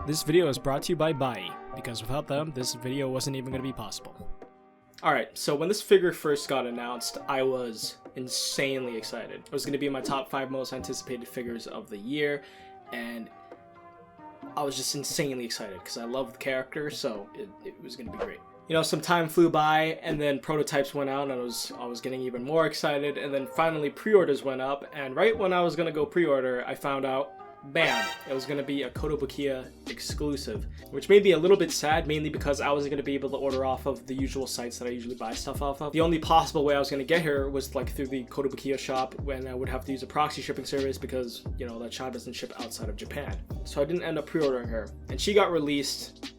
This video is brought to you by Bai, because without them, this video wasn't even going to be possible. Alright, so when this figure first got announced, I was insanely excited. It was going to be my top 5 most anticipated figures of the year, and I was just insanely excited because I love the character, so it was going to be great. You know, some time flew by, and then prototypes went out, and I was getting even more excited, and then finally pre-orders went up, and right when I was going to go pre-order, I found out, bam, it was going to be a Kotobukiya exclusive, which made me a little bit sad, mainly because I wasn't going to be able to order off of the usual sites that I usually buy stuff off of. The only possible way I was going to get here was like through the Kotobukiya shop, when I would have to use a proxy shipping service because, you know, that shop doesn't ship outside of Japan. So I didn't end up pre-ordering her, and she got released,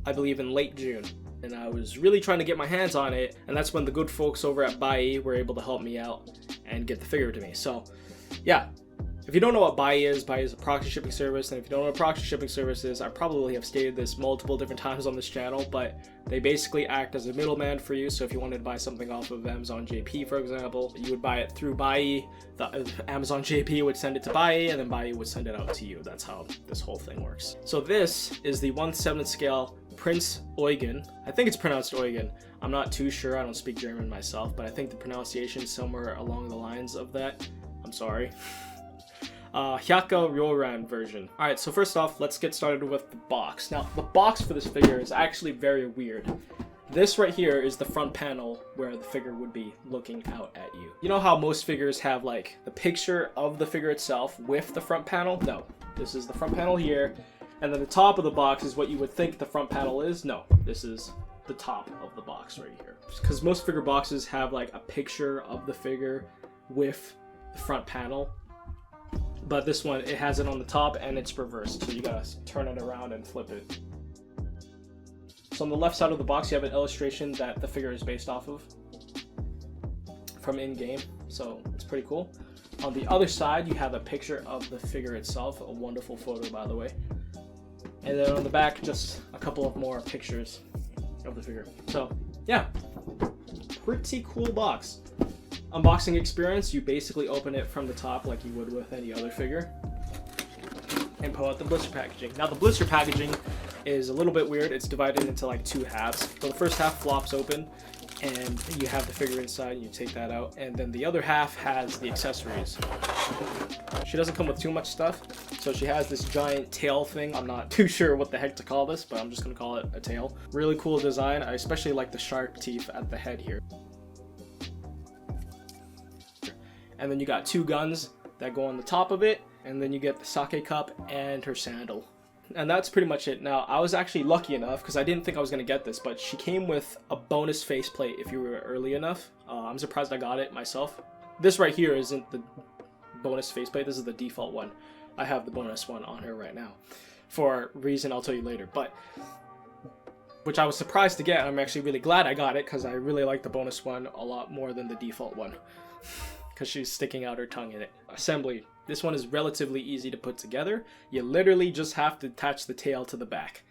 I believe, in late June. And I was really trying to get my hands on it, and that's when the good folks over at Bai were able to help me out and get the figure to me. So, yeah. If you don't know what Bai is a proxy shipping service, and if you don't know what proxy shipping service is, I probably have stated this multiple different times on this channel, but they basically act as a middleman for you. So if you wanted to buy something off of Amazon JP, for example, you would buy it through Bai, Amazon JP would send it to Bai, and then Bai would send it out to you. That's how this whole thing works. So this is the 1/7 scale Prinz Eugen. I think it's pronounced Eugen. I'm not too sure, I don't speak German myself, but I think the pronunciation is somewhere along the lines of that. I'm sorry. Hyakka Ryouran version. Alright, so first off, let's get started with the box. Now, the box for this figure is actually very weird. This right here is the front panel where the figure would be looking out at you. You know how most figures have like the picture of the figure itself with the front panel? No. This is the front panel here, and then the top of the box is what you would think the front panel is. No, this is the top of the box right here. Because most figure boxes have like a picture of the figure with the front panel. But this one, it has it on the top and it's reversed, so you gotta turn it around and flip it. So on the left side of the box, you have an illustration that the figure is based off of from in-game, so it's pretty cool. On the other side, you have a picture of the figure itself, a wonderful photo, by the way. And then on the back, just a couple of more pictures of the figure. So, yeah, pretty cool box. Unboxing experience, you basically open it from the top like you would with any other figure and pull out the blister packaging. Now the blister packaging is a little bit weird. It's divided into like 2 halves. So the first half flops open and you have the figure inside and you take that out, and then the other half has the accessories. She doesn't come with too much stuff, so she has this giant tail thing. I'm not too sure what the heck to call this, but I'm just gonna call it a tail. Really cool design. I especially like the shark teeth at the head here. And then you got 2 guns that go on the top of it, and then you get the sake cup and her sandal. And that's pretty much it. Now, I was actually lucky enough, because I didn't think I was going to get this, but she came with a bonus faceplate if you were early enough. I'm surprised I got it myself. This right here isn't the bonus faceplate, this is the default one. I have the bonus one on her right now, for a reason I'll tell you later, but which I was surprised to get. I'm actually really glad I got it, because I really like the bonus one a lot more than the default one. Because she's sticking out her tongue in it. Assembly. This one is relatively easy to put together. You literally just have to attach the tail to the back.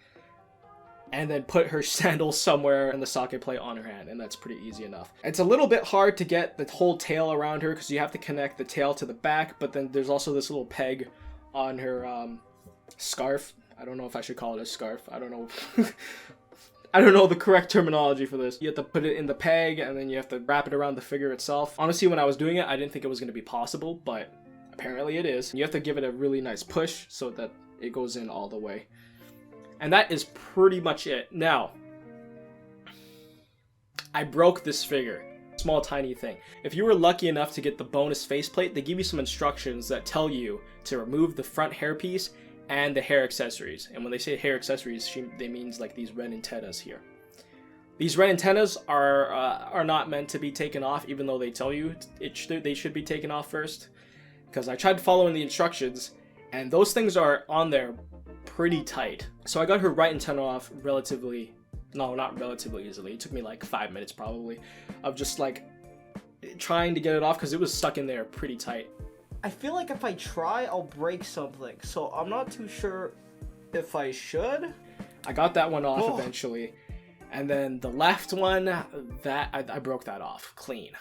And then put her sandal somewhere in the sake plate on her hand, and that's pretty easy enough. It's a little bit hard to get the whole tail around her because you have to connect the tail to the back, but then there's also this little peg on her scarf. I don't know if I should call it a scarf. I don't know. I don't know the correct terminology for this. You have to put it in the peg, and then you have to wrap it around the figure itself. Honestly, when I was doing it, I didn't think it was going to be possible, but apparently it is. You have to give it a really nice push so that it goes in all the way. And that is pretty much it. Now, I broke this figure. Small, tiny thing. If you were lucky enough to get the bonus faceplate, they give you some instructions that tell you to remove the front hairpiece and the hair accessories. And when they say hair accessories, they means like these red antennas here. These red antennas are not meant to be taken off, even though they tell you they should be taken off first. Because I tried following the instructions, and those things are on there pretty tight. So I got her right antenna off not relatively easily. It took me like 5 minutes probably of just like trying to get it off because it was stuck in there pretty tight. I feel like if I try, I'll break something, so I'm not too sure if I should. I got that one off eventually, and then the left one, I broke that off clean.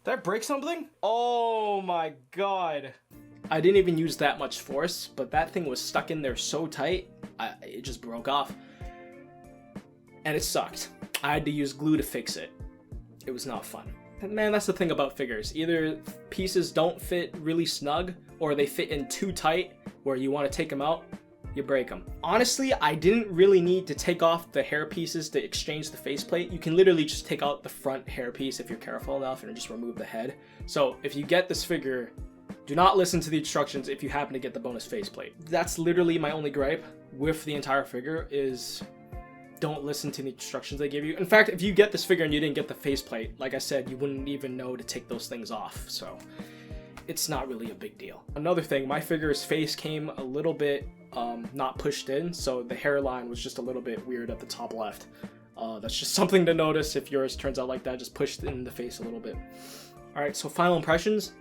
Did I break something? Oh my god. I didn't even use that much force, but that thing was stuck in there so tight, it just broke off. And it sucked. I had to use glue to fix it. It was not fun. And man, that's the thing about figures. Either pieces don't fit really snug, or they fit in too tight where you want to take them out, you break them. Honestly, I didn't really need to take off the hair pieces to exchange the faceplate. You can literally just take out the front hair piece if you're careful enough and just remove the head. So if you get this figure, do not listen to the instructions if you happen to get the bonus faceplate. That's literally my only gripe with the entire figure is don't listen to the instructions they give you. In fact, if you get this figure and you didn't get the faceplate, like I said, you wouldn't even know to take those things off. So it's not really a big deal. Another thing, my figure's face came a little bit not pushed in, so the hairline was just a little bit weird at the top left. That's just something to notice if yours turns out like that, just pushed in the face a little bit. Alright, so final impressions.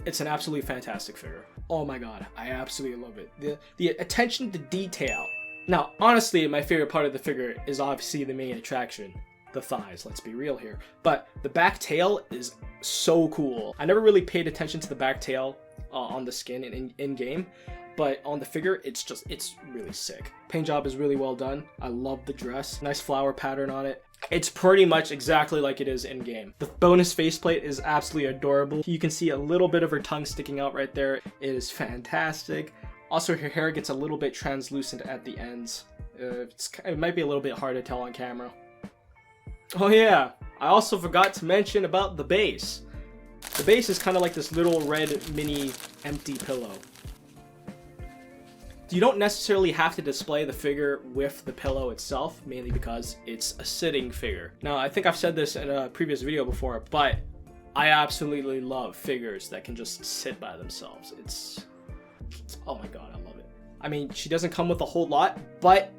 It's an absolutely fantastic figure. Oh my god, I absolutely love it. The attention to detail. Now, honestly, my favorite part of the figure is obviously the main attraction, the thighs, let's be real here. But the back tail is so cool. I never really paid attention to the back tail on the skin in-game, but on the figure, it's really sick. Paint job is really well done. I love the dress. Nice flower pattern on it. It's pretty much exactly like it is in-game. The bonus faceplate is absolutely adorable. You can see a little bit of her tongue sticking out right there. It is fantastic. Also, her hair gets a little bit translucent at the ends. It might be a little bit hard to tell on camera. Oh yeah, I also forgot to mention about the base. The base is kind of like this little red mini empty pillow. You don't necessarily have to display the figure with the pillow itself, mainly because it's a sitting figure. Now, I think I've said this in a previous video before, but I absolutely love figures that can just sit by themselves. Oh my god, I love it. I mean, she doesn't come with a whole lot, but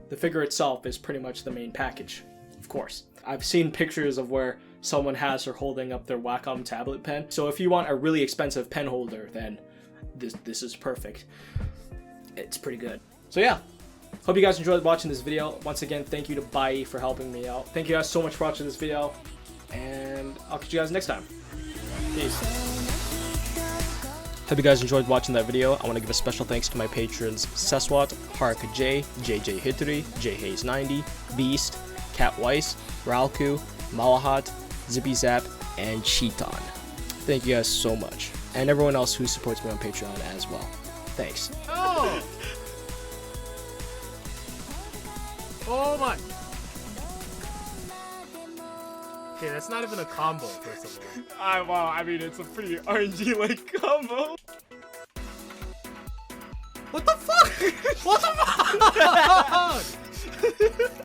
the figure itself is pretty much the main package, of course. I've seen pictures of where someone has her holding up their Wacom tablet pen, so if you want a really expensive pen holder, then this is perfect. It's pretty good. So yeah, hope you guys enjoyed watching this video. Once again, thank you to Bai for helping me out. Thank you guys so much for watching this video, and I'll catch you guys next time. Peace. Hope you guys enjoyed watching that video. I want to give a special thanks to my patrons Seswat, Hyakka J, JJ Hitri, JHaze90, Beast, Cat Weiss, Ralku, Malahat, Zippy Zap, and Cheaton. Thank you guys so much. And everyone else who supports me on Patreon as well. Thanks. Oh! Oh my! Okay, that's not even a combo, first of all. Well, I mean, it's a pretty RNG-like combo. What the fuck? What the fuck?